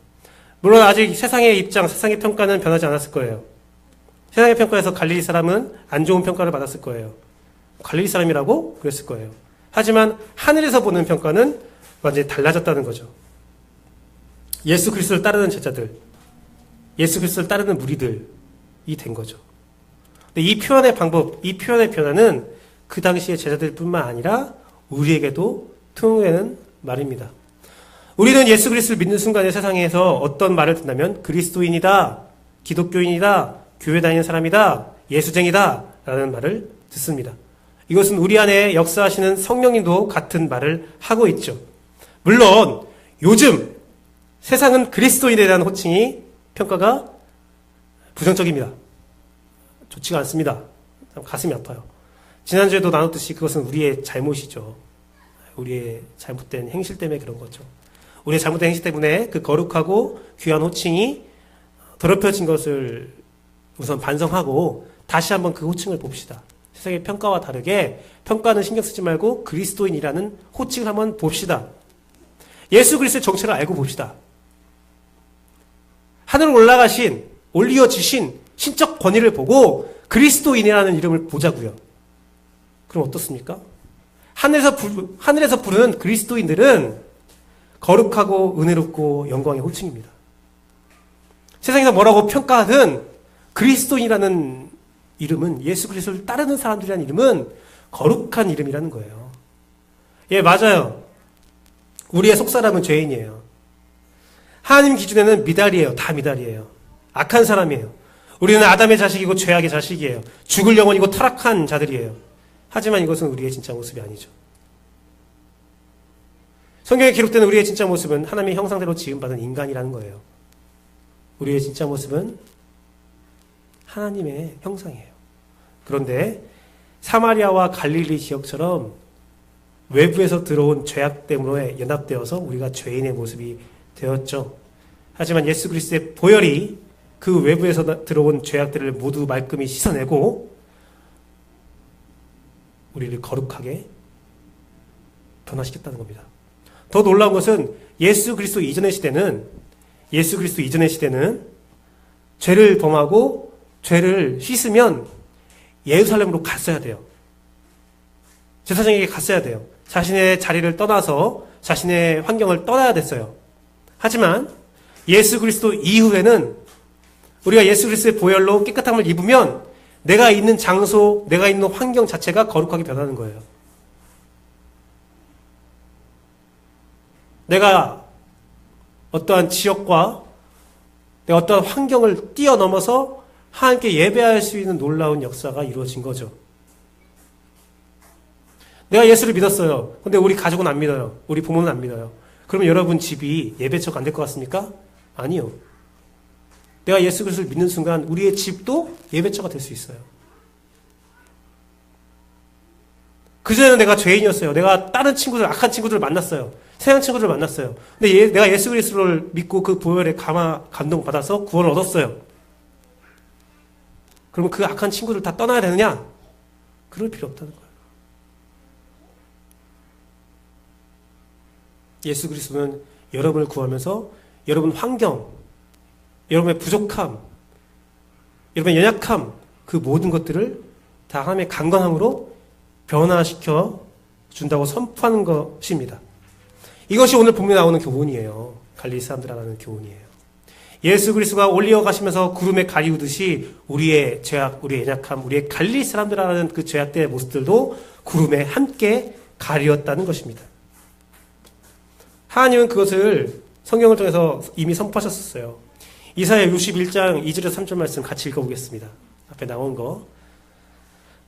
물론 아직 세상의 입장, 세상의 평가는 변하지 않았을 거예요. 세상의 평가에서 갈릴리 사람은 안 좋은 평가를 받았을 거예요. 갈릴리 사람이라고? 그랬을 거예요. 하지만 하늘에서 보는 평가는 완전히 달라졌다는 거죠. 예수 그리스도를 따르는 제자들, 예수 그리스도를 따르는 무리들이 된 거죠. 근데 이 표현의 방법, 이 표현의 변화는 그 당시의 제자들뿐만 아니라 우리에게도 통용되는 말입니다. 우리는 예수 그리스도를 믿는 순간에 세상에서 어떤 말을 듣는다면 그리스도인이다, 기독교인이다, 교회 다니는 사람이다, 예수쟁이다 라는 말을 듣습니다. 이것은 우리 안에 역사하시는 성령님도 같은 말을 하고 있죠. 물론 요즘 세상은 그리스도인에 대한 호칭이 평가가 부정적입니다. 좋지가 않습니다. 가슴이 아파요. 지난주에도 나눴듯이 그것은 우리의 잘못이죠. 우리의 잘못된 행실 때문에 그런 거죠. 우리의 잘못된 행실 때문에 그 거룩하고 귀한 호칭이 더럽혀진 것을 우선 반성하고 다시 한번 그 호칭을 봅시다. 세상의 평가와 다르게 평가는 신경 쓰지 말고 그리스도인이라는 호칭을 한번 봅시다. 예수 그리스도의 정체를 알고 봅시다. 하늘 올라가신, 올리어지신 신적 권위를 보고 그리스도인이라는 이름을 보자고요. 그럼 어떻습니까? 하늘에서 부르는 그리스도인들은 거룩하고 은혜롭고 영광의 호칭입니다. 세상에서 뭐라고 평가하든 그리스도인이라는 이름은, 예수 그리스도를 따르는 사람들이라는 이름은 거룩한 이름이라는 거예요. 예, 맞아요. 우리의 속사람은 죄인이에요. 하나님 기준에는 미달이에요. 다 미달이에요. 악한 사람이에요. 우리는 아담의 자식이고 죄악의 자식이에요. 죽을 영혼이고 타락한 자들이에요. 하지만 이것은 우리의 진짜 모습이 아니죠. 성경에 기록된 우리의 진짜 모습은 하나님의 형상대로 지음받은 인간이라는 거예요. 우리의 진짜 모습은 하나님의 형상이에요. 그런데 사마리아와 갈릴리 지역처럼 외부에서 들어온 죄악 때문에 연합되어서 우리가 죄인의 모습이 되었죠. 하지만 예수 그리스도의 보혈이 그 외부에서 들어온 죄악들을 모두 말끔히 씻어내고 우리를 거룩하게 변화시켰다는 겁니다. 더 놀라운 것은 예수 그리스도 이전의 시대는 죄를 범하고 죄를 씻으면 예루살렘으로 갔어야 돼요. 제사장에게 갔어야 돼요. 자신의 자리를 떠나서 자신의 환경을 떠나야 됐어요. 하지만 예수 그리스도 이후에는 우리가 예수 그리스도의 보혈로 깨끗함을 입으면 내가 있는 장소, 내가 있는 환경 자체가 거룩하게 변하는 거예요. 내가 어떠한 지역과 내가 어떠한 환경을 뛰어넘어서 하나님께 예배할 수 있는 놀라운 역사가 이루어진 거죠. 내가 예수를 믿었어요. 근데 우리 가족은 안 믿어요. 우리 부모는 안 믿어요. 그러면 여러분 집이 예배처가 안 될 것 같습니까? 아니요. 내가 예수 그리스도를 믿는 순간 우리의 집도 예배처가 될 수 있어요. 그전에는 내가 죄인이었어요. 내가 다른 친구들, 악한 친구들을 만났어요. 세상 친구들을 만났어요. 근데 내가 예수 그리스도를 믿고 그 보혈에 감동받아서 구원을 얻었어요. 그러면 그 악한 친구들 다 떠나야 되느냐? 그럴 필요 없다는 거예요. 예수 그리스도는 여러분을 구하면서 여러분 환경, 여러분의 부족함, 여러분의 연약함, 그 모든 것들을 다 하나님의 강건함으로 변화시켜 준다고 선포하는 것입니다. 이것이 오늘 본문에 나오는 교훈이에요. 갈릴리 사람들이라는 교훈이에요. 예수 그리스도가 올리어 가시면서 구름에 가리우듯이 우리의 죄악, 우리의 연약함, 우리의 갈릴리 사람들이라는 그 죄악들의 모습들도 구름에 함께 가리웠다는 것입니다. 하나님은 그것을 성경을 통해서 이미 선포하셨었어요. 이사야 61장 2절에서 3절 말씀 같이 읽어보겠습니다. 앞에 나온 거.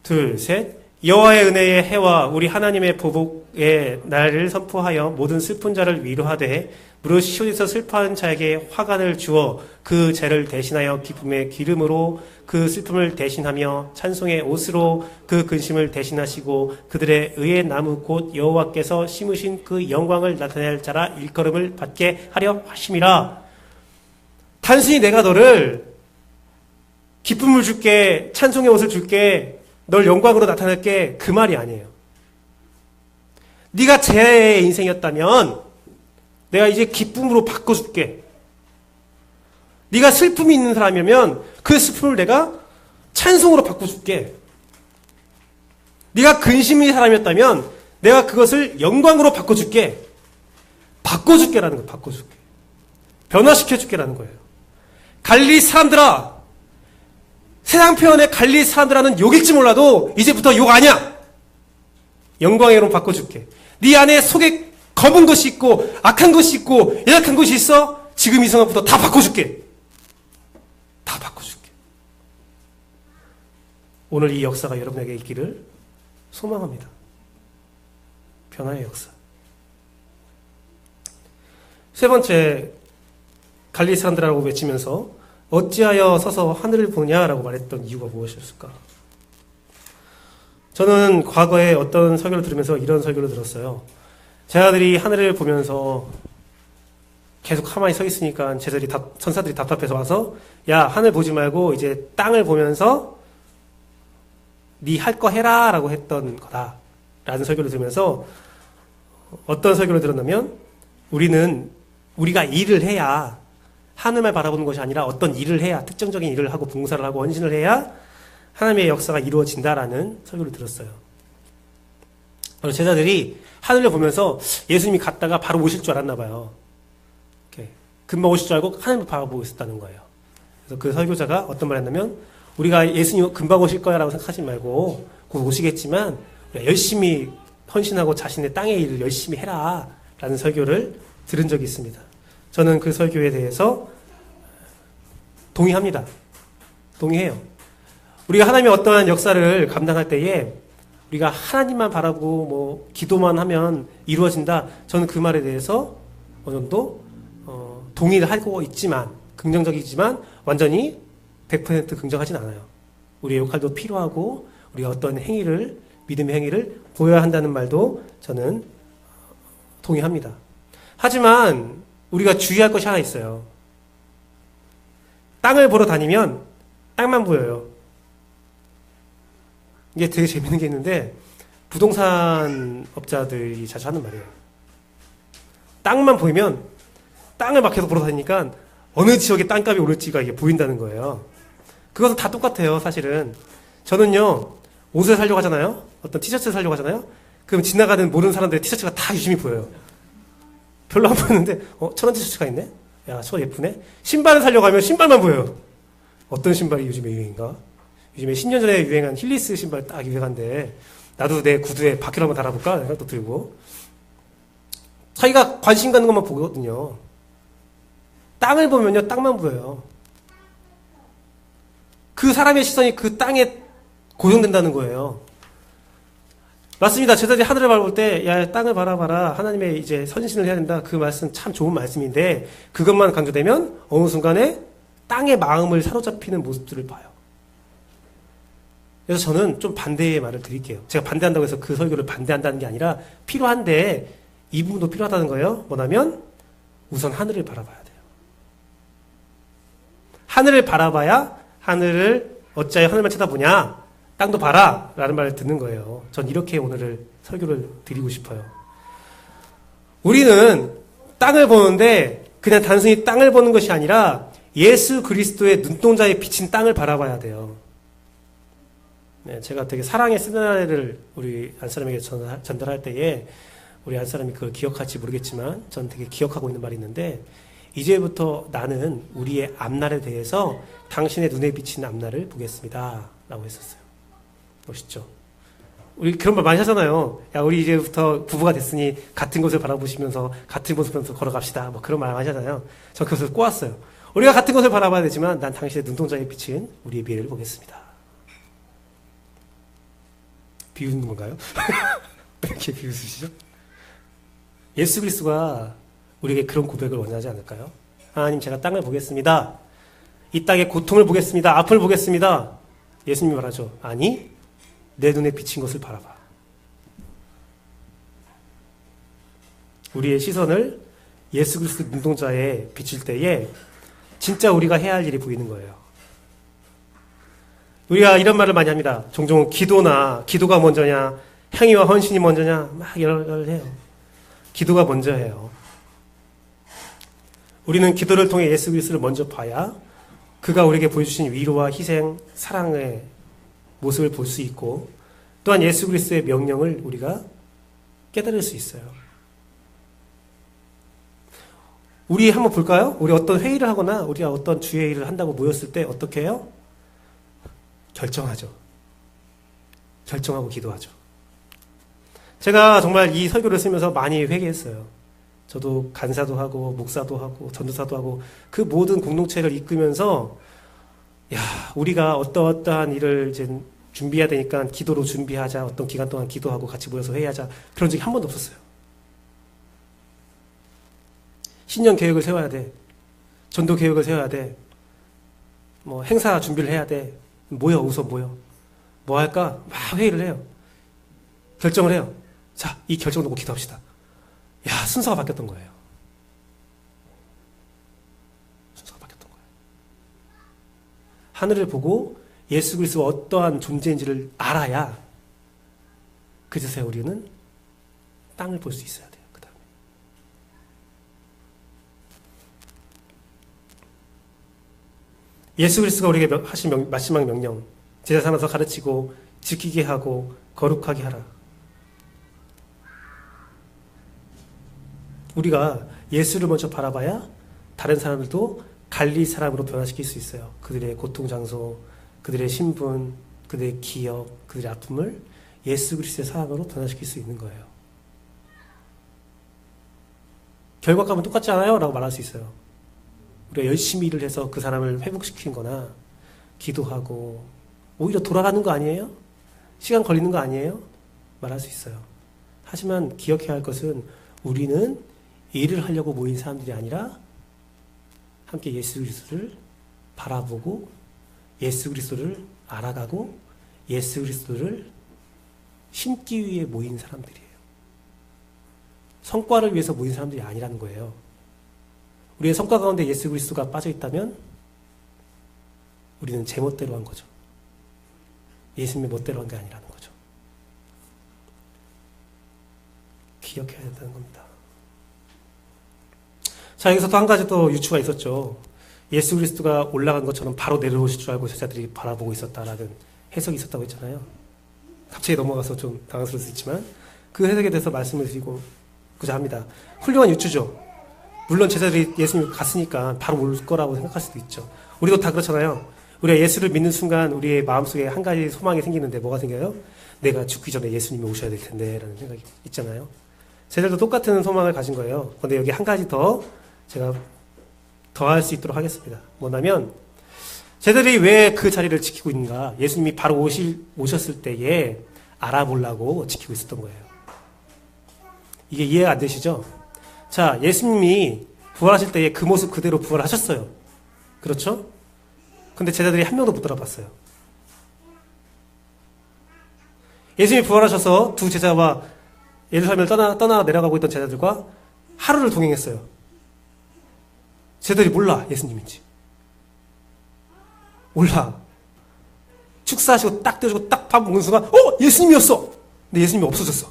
둘, 셋. 여호와의 은혜의 해와 우리 하나님의 보복의 날을 선포하여 모든 슬픈 자를 위로하되 무릇 시온에서 슬퍼하는 자에게 화관을 주어 그 죄를 대신하여 기쁨의 기름으로 그 슬픔을 대신하며 찬송의 옷으로 그 근심을 대신하시고 그들의 의의 나무 곧 여호와께서 심으신 그 영광을 나타낼 자라 일컬음을 받게 하려 하심이라. 단순히 내가 너를 기쁨을 줄게, 찬송의 옷을 줄게, 널 영광으로 나타낼게, 그 말이 아니에요. 네가 죄의 인생이었다면 내가 이제 기쁨으로 바꿔줄게. 네가 슬픔이 있는 사람이면 그 슬픔을 내가 찬송으로 바꿔줄게. 네가 근심이 사람이었다면 내가 그것을 영광으로 바꿔줄게. 바꿔줄게라는 거예요. 바꿔줄게. 변화시켜줄게라는 거예요. 갈릴리 사람들아, 세상 표현의 갈릴리 사람들아는 욕일지 몰라도 이제부터 욕 아니야. 영광의 이름 바꿔줄게. 네 안에 속에 검은 것이 있고 악한 것이 있고 연약한 것이 있어. 지금 이 순간부터 다 바꿔줄게. 다 바꿔줄게. 오늘 이 역사가 여러분에게 있기를 소망합니다. 변화의 역사. 세 번째, 갈릴리 사람들이라고 외치면서 어찌하여 서서 하늘을 보냐라고 말했던 이유가 무엇이었을까? 저는 과거에 어떤 설교를 들으면서 이런 설교를 들었어요. 제자들이 하늘을 보면서 계속 가만히 서 있으니까 천사들이 답답해서 와서 야, 하늘 보지 말고 이제 땅을 보면서 네 할 거 해라 라고 했던 거다 라는 설교를 들으면서 어떤 설교를 들었냐면 우리가 일을 해야 하늘만 바라보는 것이 아니라 어떤 일을 해야 특정적인 일을 하고 봉사를 하고 헌신을 해야 하나님의 역사가 이루어진다라는 설교를 들었어요. 제자들이 하늘을 보면서 예수님이 갔다가 바로 오실 줄 알았나 봐요. 이렇게 금방 오실 줄 알고 하늘을 바라보고 있었다는 거예요. 그래서 그 설교자가 어떤 말 했냐면 우리가 예수님 금방 오실 거야 라고 생각하지 말고 곧 오시겠지만 열심히 헌신하고 자신의 땅의 일을 열심히 해라 라는 설교를 들은 적이 있습니다. 저는 그 설교에 대해서 동의합니다. 동의해요. 우리가 하나님의 어떠한 역사를 감당할 때에 우리가 하나님만 바라보고 뭐 기도만 하면 이루어진다. 저는 그 말에 대해서 어느 정도 동의를 하고 있지만 긍정적이지만 완전히 100% 긍정하진 않아요. 우리의 역할도 필요하고 우리가 어떤 행위를 믿음의 행위를 보여야 한다는 말도 저는 동의합니다. 하지만 우리가 주의할 것이 하나 있어요. 땅을 보러 다니면 땅만 보여요. 이게 되게 재밌는 게 있는데 부동산 업자들이 자주 하는 말이에요. 땅만 보이면 땅을 막 계속 보러 다니니까 어느 지역에 땅값이 오를지가 이게 보인다는 거예요. 그것은 다 똑같아요, 사실은. 저는요, 옷을 사려고 하잖아요. 어떤 티셔츠를 사려고 하잖아요. 그럼 지나가는 모르는 사람들의 티셔츠가 다 유심히 보여요. 별로 안 보였는데 1,000원 티셔츠가 있네? 야, 저거 예쁘네? 신발을 사려고 하면 신발만 보여요. 어떤 신발이 요즘에 유행인가? 요즘에 10년 전에 유행한 힐리스 신발 딱 유행한데 나도 내 구두에 바퀴를 한번 달아볼까? 생각도 들고. 자기가 관심 갖는 것만 보거든요. 땅을 보면요, 땅만 보여요. 그 사람의 시선이 그 땅에 고정된다는 거예요. 맞습니다. 제자들이 하늘을 바라볼 때, 야, 땅을 바라봐라. 하나님의 이제 선신을 해야 된다. 그 말씀 참 좋은 말씀인데, 그것만 강조되면 어느 순간에 땅의 마음을 사로잡히는 모습들을 봐요. 그래서 저는 좀 반대의 말을 드릴게요. 제가 반대한다고 해서 그 설교를 반대한다는 게 아니라 필요한데, 이 부분도 필요하다는 거예요. 뭐냐면, 우선 하늘을 바라봐야 돼요. 하늘을 바라봐야 하늘을 어찌하여 하늘만 쳐다보냐? 땅도 봐라! 라는 말을 듣는 거예요. 전 이렇게 오늘을 설교를 드리고 싶어요. 우리는 땅을 보는데 그냥 단순히 땅을 보는 것이 아니라 예수 그리스도의 눈동자에 비친 땅을 바라봐야 돼요. 네, 제가 되게 사랑의 시나리오를 우리 안사람에게 전달할 때에 우리 안사람이 그걸 기억할지 모르겠지만 전 되게 기억하고 있는 말이 있는데 이제부터 나는 우리의 앞날에 대해서 당신의 눈에 비친 앞날을 보겠습니다. 라고 했었어요. 멋있죠? 우리 그런 말 많이 하잖아요. 야, 우리 이제부터 부부가 됐으니 같은 곳을 바라보시면서 같은 곳을 보면서 걸어갑시다. 뭐 그런 말 많이 하잖아요. 저 그것을 꼬았어요. 우리가 같은 곳을 바라봐야 되지만 난 당신의 눈동자에 비친 우리의 미래를 보겠습니다. 비웃는 건가요? 왜 이렇게 비웃으시죠? 예수 그리스도가 우리에게 그런 고백을 원하지 않을까요? 하나님, 제가 땅을 보겠습니다. 이 땅의 고통을 보겠습니다. 아픔을 보겠습니다. 예수님이 말하죠. 아니, 내 눈에 비친 것을 바라봐. 우리의 시선을 예수 그리스도 눈동자에 비칠 때에 진짜 우리가 해야 할 일이 보이는 거예요. 우리가 이런 말을 많이 합니다. 종종 기도가 먼저냐, 향유와 헌신이 먼저냐, 막 이런 해요. 기도가 먼저예요. 우리는 기도를 통해 예수 그리스도를 먼저 봐야 그가 우리에게 보여주신 위로와 희생, 사랑의 모습을 볼 수 있고, 또한 예수 그리스도의 명령을 우리가 깨달을 수 있어요. 우리 한번 볼까요? 우리 어떤 회의를 하거나 우리가 어떤 주회의를 한다고 모였을 때 어떻게 해요? 결정하죠. 결정하고 기도하죠. 제가 정말 이 설교를 쓰면서 많이 회개했어요. 저도 간사도 하고 목사도 하고 전도사도 하고 그 모든 공동체를 이끌면서 우리가 어떠한 일을 이제 준비해야 되니까 기도로 준비하자. 어떤 기간 동안 기도하고 같이 모여서 회의하자. 그런 적이 한 번도 없었어요. 신년 계획을 세워야 돼. 전도 계획을 세워야 돼. 뭐 행사 준비를 해야 돼. 모여, 우선 모여. 뭐 할까? 막 회의를 해요. 결정을 해요. 자, 이 결정 놓고 기도합시다. 순서가 바뀌었던 거예요. 순서가 바뀌었던 거예요. 하늘을 보고 예수 그리스도가 어떠한 존재인지를 알아야 그제서야 우리는 땅을 볼 수 있어야 돼요. 그 다음에. 예수 그리스도가 우리에게 하신 마지막 명령, 제자 삼아서 가르치고 지키게 하고 거룩하게 하라. 우리가 예수를 먼저 바라봐야 다른 사람들도 갈릴 사람으로 변화시킬 수 있어요. 그들의 고통 장소, 그들의 신분, 그들의 기억, 그들의 아픔을 예수 그리스도의 사랑으로 변화시킬 수 있는 거예요. 결과값은 똑같지 않아요? 라고 말할 수 있어요. 우리가 열심히 일을 해서 그 사람을 회복시키는 거나 기도하고 오히려 돌아가는 거 아니에요? 시간 걸리는 거 아니에요? 말할 수 있어요. 하지만 기억해야 할 것은 우리는 일을 하려고 모인 사람들이 아니라 함께 예수 그리스도를 바라보고 예수 그리스도를 알아가고 예수 그리스도를 심기 위해 모인 사람들이에요. 성과를 위해서 모인 사람들이 아니라는 거예요. 우리의 성과 가운데 예수 그리스도가 빠져 있다면 우리는 제멋대로 한 거죠. 예수님의 멋대로 한 게 아니라는 거죠. 기억해야 된다는 겁니다. 자, 여기서 또 한 가지 또 유추가 있었죠. 예수 그리스도가 올라간 것처럼 바로 내려오실 줄 알고 제자들이 바라보고 있었다라는 해석이 있었다고 했잖아요. 갑자기 넘어가서 좀 당황스러울 수 있지만 그 해석에 대해서 말씀을 드리고자 합니다. 훌륭한 유추죠. 물론 제자들이 예수님 갔으니까 바로 올 거라고 생각할 수도 있죠. 우리도 다 그렇잖아요. 우리가 예수를 믿는 순간 우리의 마음속에 한 가지 소망이 생기는데 뭐가 생겨요? 내가 죽기 전에 예수님이 오셔야 될 텐데 라는 생각이 있잖아요. 제자들도 똑같은 소망을 가진 거예요. 그런데 여기 한 가지 더 제가 더할 수 있도록 하겠습니다. 뭐냐면 제자들이 왜 그 자리를 지키고 있는가? 예수님이 바로 오셨을 때에 알아보려고 지키고 있었던 거예요. 이게 이해가 안 되시죠? 자, 예수님이 부활하실 때에 그 모습 그대로 부활하셨어요. 그렇죠? 근데 제자들이 한 명도 못 알아봤어요. 예수님이 부활하셔서 두 제자와 예루살렘을 떠나 내려가고 있던 제자들과 하루를 동행했어요. 제자들이 몰라, 예수님인지. 몰라. 축사하시고 딱 떼주고 딱 밥 먹는 순간 예수님이었어! 근데 예수님이 없어졌어.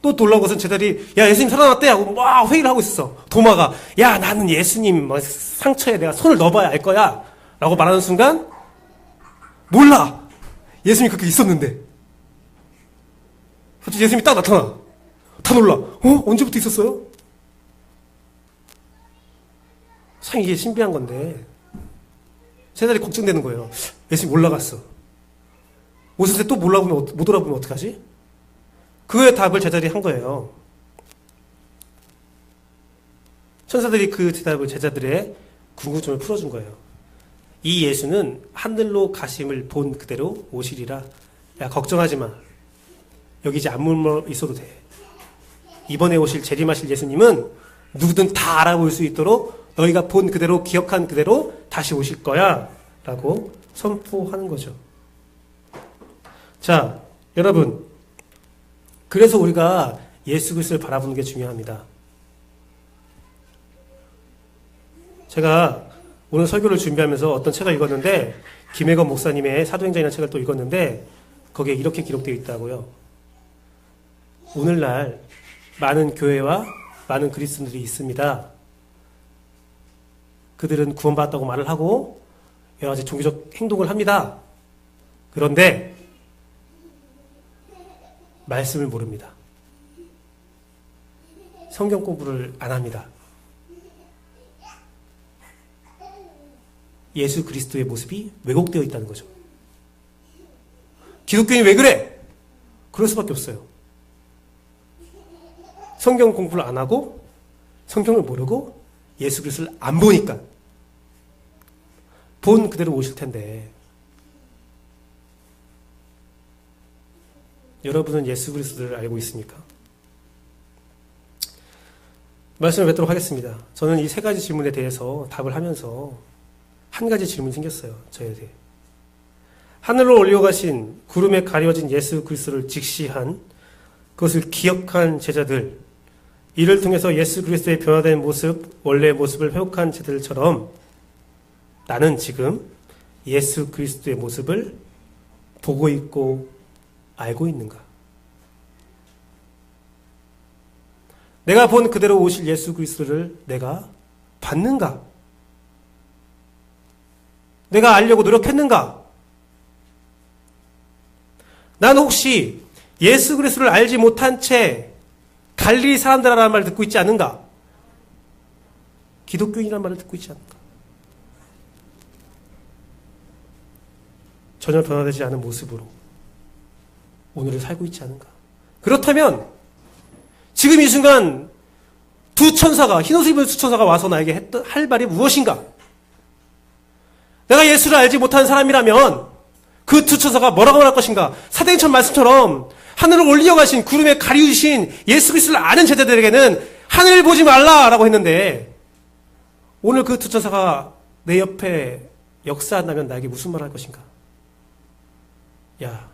또 놀라운 것은 제자들이 예수님 살아났대 하고 막 회의를 하고 있었어. 도마가 나는 예수님 상처에 내가 손을 넣어봐야 알 거야 라고 말하는 순간 몰라. 예수님이 그렇게 있었는데 갑자기 예수님이 딱 나타나. 다 놀라. 언제부터 있었어요? 참 이게 신비한 건데 제자들이 걱정되는 거예요. 예수님 올라갔어. 오실 때 또 못 돌아보면 어떡하지? 그의 답을 제자들이 한 거예요. 천사들이 그 대답을 제자들의 궁금증을 풀어준 거예요. 이 예수는 하늘로 가심을 본 그대로 오시리라. 야, 걱정하지 마. 여기 이제 안 머물러 있어도 돼. 이번에 오실 재림하실 예수님은 누구든 다 알아볼 수 있도록 너희가 본 그대로 기억한 그대로 다시 오실 거야 라고 선포하는 거죠. 자, 여러분, 그래서 우리가 예수 그리스도를 바라보는 게 중요합니다. 제가 오늘 설교를 준비하면서 어떤 책을 읽었는데, 김혜건 목사님의 사도행전이라는 책을 또 읽었는데 거기에 이렇게 기록되어 있다고요. 오늘날 많은 교회와 많은 그리스도인들이 있습니다. 그들은 구원받았다고 말을 하고 여러 가지 종교적 행동을 합니다. 그런데 말씀을 모릅니다. 성경 공부를 안 합니다. 예수 그리스도의 모습이 왜곡되어 있다는 거죠. 기독교인이 왜 그래? 그럴 수밖에 없어요. 성경 공부를 안 하고 성경을 모르고 예수 그리스도를 안 보니까. 본 그대로 오실 텐데 여러분은 예수 그리스도를 알고 있습니까? 말씀을 맺도록 하겠습니다. 저는 이 세 가지 질문에 대해서 답을 하면서 한 가지 질문이 생겼어요. 저에게. 하늘로 올려가신 구름에 가려진 예수 그리스도를 직시한 그것을 기억한 제자들, 이를 통해서 예수 그리스도의 변화된 모습, 원래의 모습을 회복한 제자들처럼 나는 지금 예수 그리스도의 모습을 보고 있고 알고 있는가? 내가 본 그대로 오실 예수 그리스도를 내가 봤는가? 내가 알려고 노력했는가? 난 혹시 예수 그리스도를 알지 못한 채 갈릴리 사람들이라는 말을 듣고 있지 않는가? 기독교인이라는 말을 듣고 있지 않는가? 전혀 변화되지 않은 모습으로 오늘을 살고 있지 않은가? 그렇다면 지금 이 순간 두 천사가, 흰옷을 입은 두 천사가 와서 나에게 할 말이 무엇인가? 내가 예수를 알지 못하는 사람이라면 그 두 천사가 뭐라고 말할 것인가? 사도행전 말씀처럼 하늘을 올려가신 구름에 가리우신 예수 그리스도를 아는 제자들에게는 하늘을 보지 말라라고 했는데 오늘 그 두 천사가 내 옆에 역사한다면 나에게 무슨 말 할 것인가? 야,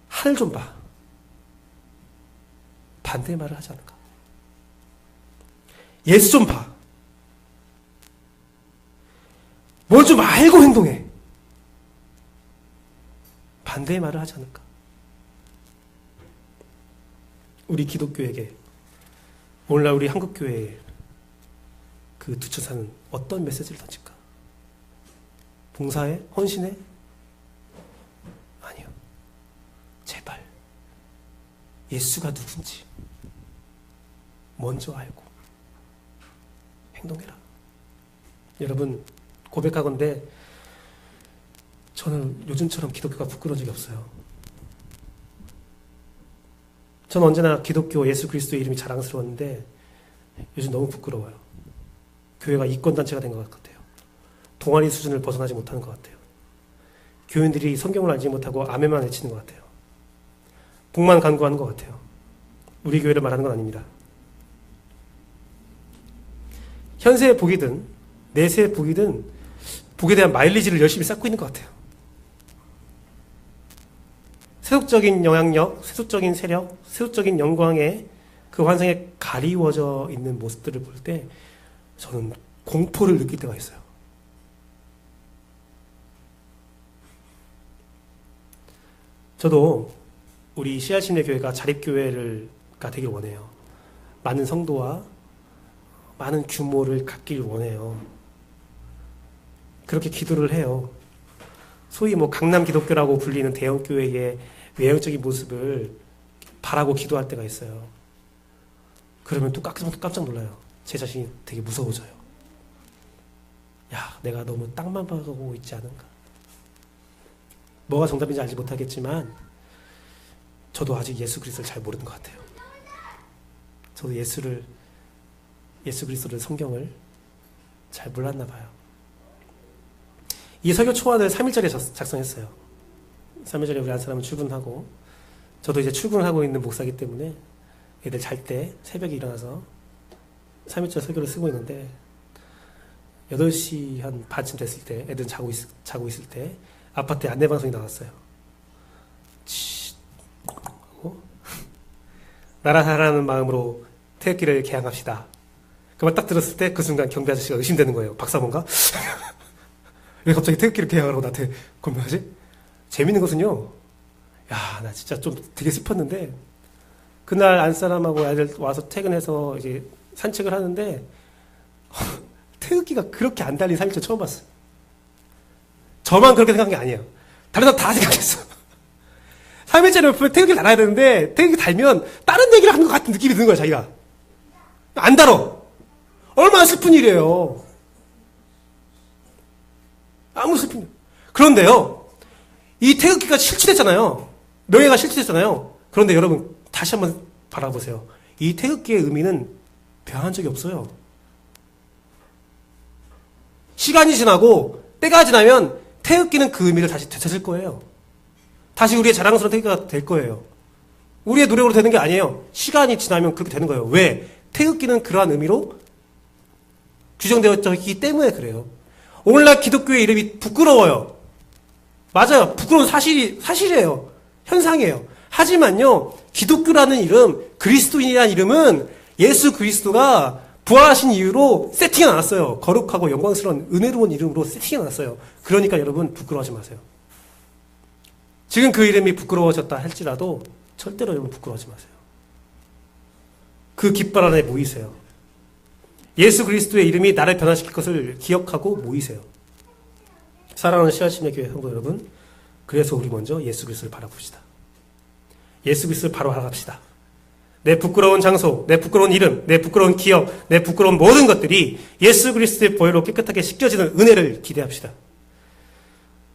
하늘 좀 봐. 반대 말을 하지 않을까? 예수 좀 봐. 뭘 좀 알고 행동해. 반대의 말을 하지 않을까? 우리 기독교에게, 오늘날 우리 한국교회에 그 두 천사는 어떤 메시지를 던질까? 봉사해? 헌신해? 아니요. 제발 예수가 누군지 먼저 알고 행동해라. 여러분, 고백하건대 저는 요즘처럼 기독교가 부끄러운 적이 없어요. 저는 언제나 기독교 예수 그리스도의 이름이 자랑스러웠는데 요즘 너무 부끄러워요. 교회가 이권단체가 된 것 같아요. 동아리 수준을 벗어나지 못하는 것 같아요. 교인들이 성경을 알지 못하고 아멘만 외치는 것 같아요. 복만 간구하는 것 같아요. 우리 교회를 말하는 건 아닙니다. 현세의 복이든 내세의 복이든 복에 대한 마일리지를 열심히 쌓고 있는 것 같아요. 세속적인 영향력, 세속적인 세력, 세속적인 영광에 그 환상에 가리워져 있는 모습들을 볼 때 저는 공포를 느낄 때가 있어요. 저도 우리 CR심례교회가 자립교회가 되길 원해요. 많은 성도와 많은 규모를 갖길 원해요. 그렇게 기도를 해요. 소위 강남 기독교라고 불리는 대형교회의 외형적인 모습을 바라고 기도할 때가 있어요. 그러면 또 깜짝 놀라요. 제 자신이 되게 무서워져요. 야, 내가 너무 땅만 봐가고 있지 않은가? 뭐가 정답인지 알지 못하겠지만 저도 아직 예수 그리스도를 잘 모르는 것 같아요. 저도 예수 그리스도를, 성경을 잘 몰랐나 봐요. 이 설교 초안을 3일절에 작성했어요. 3일절에 우리 한 사람은 출근하고, 저도 이제 출근을 하고 있는 목사이기 때문에 애들 잘 때 새벽에 일어나서 3일절 설교를 쓰고 있는데, 8시 한 반쯤 됐을 때, 애들은 자고 있을 때, 아파트에 안내방송이 나왔어요. 나라 사랑하는 마음으로 태극기를 개항합시다. 그 말 딱 들었을 때 그 순간 경비 아저씨가 의심되는 거예요. 박사모인가? 왜 갑자기 태극기를 개항을 하고 나한테 권면하지? 재밌는 것은요, 야, 나 진짜 좀 되게 슬펐는데, 그날 안사람하고 아이들 와서 퇴근해서 이제 산책을 하는데, 태극기가 그렇게 안 달린 3일절 처음 봤어요. 저만 그렇게 생각한 게 아니에요. 다른 사람 다 생각했어. 3일절에 보면 태극기를 달아야 되는데, 태극기 달면 다른 얘기를 하는 것 같은 느낌이 드는 거야, 자기가. 안 달어. 얼마나 슬픈 일이에요. 아무 슬픈 일. 그런데요, 이 태극기가 실추됐잖아요. 명예가 실추됐잖아요. 그런데 여러분, 다시 한번 바라보세요. 이 태극기의 의미는 변한 적이 없어요. 시간이 지나고 때가 지나면 태극기는 그 의미를 다시 되찾을 거예요. 다시 우리의 자랑스러운 태극기가 될 거예요. 우리의 노력으로 되는 게 아니에요. 시간이 지나면 그렇게 되는 거예요. 왜? 태극기는 그러한 의미로 규정되어 있기 때문에 그래요. 오늘날 기독교의 이름이 부끄러워요. 맞아요. 부끄러운 사실이에요. 현상이에요. 하지만요, 기독교라는 이름, 그리스도인이라는 이름은 예수 그리스도가 부활하신 이유로 세팅해 놨어요. 거룩하고 영광스러운 은혜로운 이름으로 세팅해 놨어요. 그러니까 여러분 부끄러워하지 마세요. 지금 그 이름이 부끄러워졌다 할지라도 절대로 여러분 부끄러워하지 마세요. 그 깃발 안에 모이세요. 예수 그리스도의 이름이 나를 변화시킬 것을 기억하고 모이세요. 사랑하는 씨앗심의 교회 성도 여러분, 그래서 우리 먼저 예수 그리스도를 바라봅시다. 예수 그리스도를 바로 알아갑시다. 내 부끄러운 장소, 내 부끄러운 이름, 내 부끄러운 기억, 내 부끄러운 모든 것들이 예수 그리스도의 보혈로 깨끗하게 씻겨지는 은혜를 기대합시다.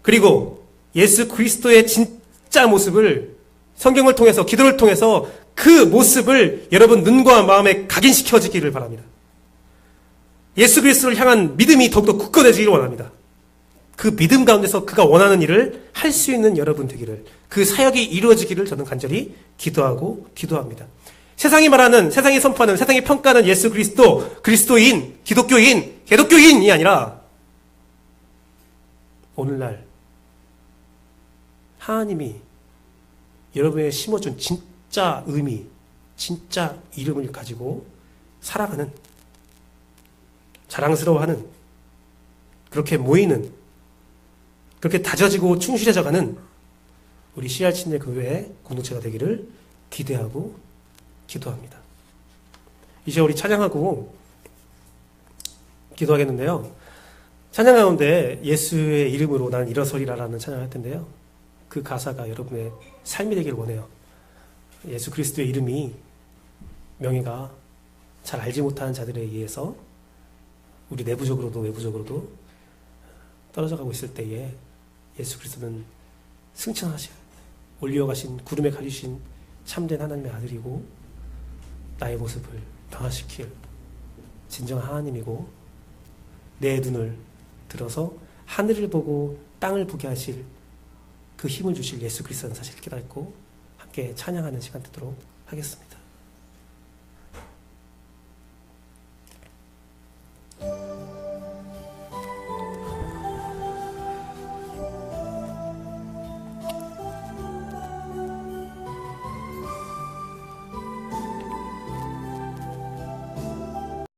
그리고 예수 그리스도의 진짜 모습을 성경을 통해서, 기도를 통해서 그 모습을 여러분 눈과 마음에 각인시켜지기를 바랍니다. 예수 그리스도를 향한 믿음이 더욱더 굳건해지기를 원합니다. 그 믿음 가운데서 그가 원하는 일을 할 수 있는 여러분 되기를, 그 사역이 이루어지기를 저는 간절히 기도하고 기도합니다. 세상이 말하는, 세상이 선포하는, 세상이 평가하는 예수 그리스도, 그리스도인, 기독교인, 개독교인이 아니라 오늘날 하나님이 여러분에 심어준 진짜 의미, 진짜 이름을 가지고 살아가는, 자랑스러워하는, 그렇게 모이는, 그렇게 다져지고 충실해져가는 우리 CR친의 교회의 공동체가 되기를 기대하고 기도합니다. 이제 우리 찬양하고 기도하겠는데요. 찬양 가운데 예수의 이름으로 나는 일어서리라라는 찬양을 할 텐데요. 그 가사가 여러분의 삶이 되길 원해요. 예수 그리스도의 이름이, 명예가 잘 알지 못하는 자들에 의해서 우리 내부적으로도 외부적으로도 떨어져 가고 있을 때에 예수 그리스도는 승천하셔요. 올려가신, 구름에 가리신 참된 하나님의 아들이고 나의 모습을 변화시킬 진정한 하나님이고, 내 눈을 들어서 하늘을 보고 땅을 보게 하실 그 힘을 주실 예수 그리스도라는 사실을 깨닫고 함께 찬양하는 시간 되도록 하겠습니다.